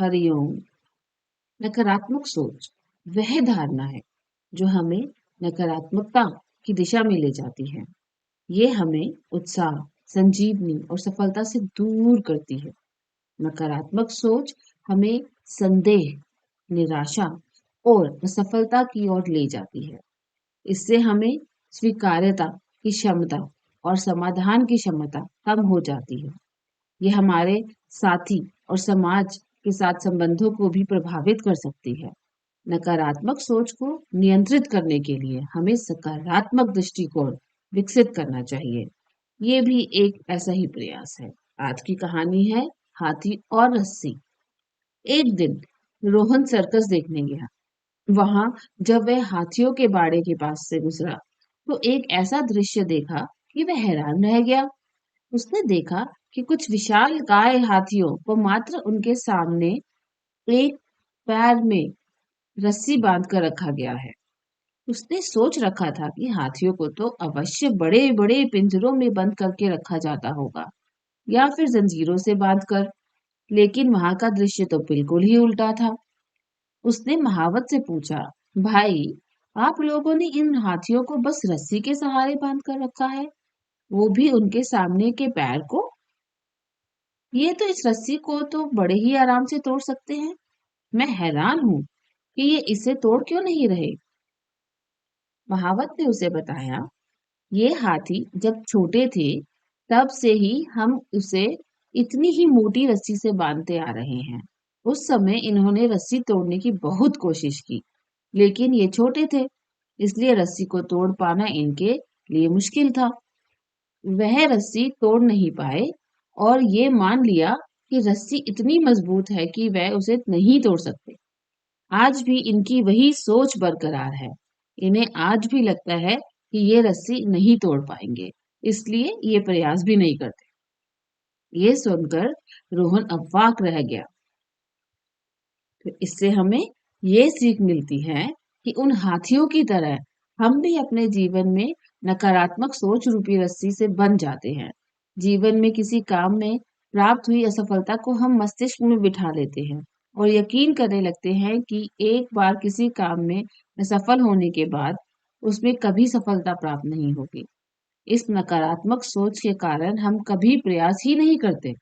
हरिओम। नकारात्मक सोच वह धारणा है जो हमें नकारात्मकता की दिशा में ले जाती है। ये हमें उत्साह, संजीवनी और सफलता से दूर करती है। नकारात्मक सोच हमें संदेह, निराशा और असफलता की ओर ले जाती है। इससे हमें स्वीकार्यता की क्षमता और समाधान की क्षमता कम हो जाती है। ये हमारे साथी और समाज के साथ संबंधों को भी प्रभावित कर सकती है। नकारात्मक सोच को नियंत्रित करने के लिए हमें सकारात्मक दृष्टिकोण विकसित करना चाहिए। ये भी एक ऐसा ही प्रयास है। आज की कहानी है हाथी और रस्सी। एक दिन रोहन सर्कस देखने गया। वहां जब वह हाथियों के बाड़े के पास से गुजरा तो एक ऐसा दृश्य देखा कि वह हैरान रह गया। उसने देखा कि कुछ विशाल काय हाथियों को मात्र उनके सामने एक पैर में रस्सी बांध कर रखा गया है। उसने सोच रखा था कि हाथियों को तो अवश्य बड़े बड़े पिंजरों में बंद करके रखा जाता होगा या फिर जंजीरों से बांध कर, लेकिन वहां का दृश्य तो बिल्कुल ही उल्टा था। उसने महावत से पूछा, भाई, आप लोगों ने इन हाथियों को बस रस्सी के सहारे बांध कर रखा है, वो भी उनके सामने के पैर को। ये तो इस रस्सी को तो बड़े ही आराम से तोड़ सकते हैं। मैं हैरान हूँ कि ये इसे तोड़ क्यों नहीं रहे। महावत ने उसे बताया, ये हाथी जब छोटे थे तब से ही हम उसे इतनी ही मोटी रस्सी से बांधते आ रहे हैं। उस समय इन्होंने रस्सी तोड़ने की बहुत कोशिश की, लेकिन ये छोटे थे, इसलिए रस्सी को तोड़ पाना इनके लिए मुश्किल था। वह रस्सी तोड़ नहीं पाए और ये मान लिया कि रस्सी इतनी मजबूत है कि वह उसे नहीं तोड़ सकते। आज भी इनकी वही सोच बरकरार है। इन्हें आज भी लगता है कि ये रस्सी नहीं तोड़ पाएंगे, इसलिए ये प्रयास भी नहीं करते। ये सुनकर रोहन अवाक रह गया। तो इससे हमें ये सीख मिलती है कि उन हाथियों की तरह हम भी अपने जीवन में नकारात्मक सोच रूपी रस्सी से बंध जाते हैं। जीवन में किसी काम में प्राप्त हुई असफलता को हम मस्तिष्क में बिठा लेते हैं और यकीन करने लगते हैं कि एक बार किसी काम में असफल होने के बाद उसमें कभी सफलता प्राप्त नहीं होगी। इस नकारात्मक सोच के कारण हम कभी प्रयास ही नहीं करते।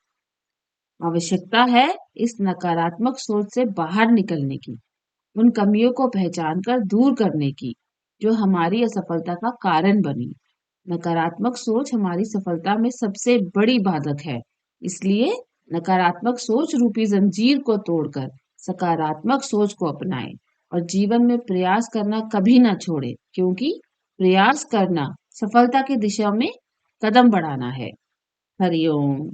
आवश्यकता है इस नकारात्मक सोच से बाहर निकलने की, उन कमियों को पहचान कर दूर करने की जो हमारी असफलता का कारण बनी। नकारात्मक सोच हमारी सफलता में सबसे बड़ी बाधक है। इसलिए नकारात्मक सोच रूपी जंजीर को तोड़कर सकारात्मक सोच को अपनाएं और जीवन में प्रयास करना कभी ना छोड़े, क्योंकि प्रयास करना सफलता की दिशा में कदम बढ़ाना है। हरिओम।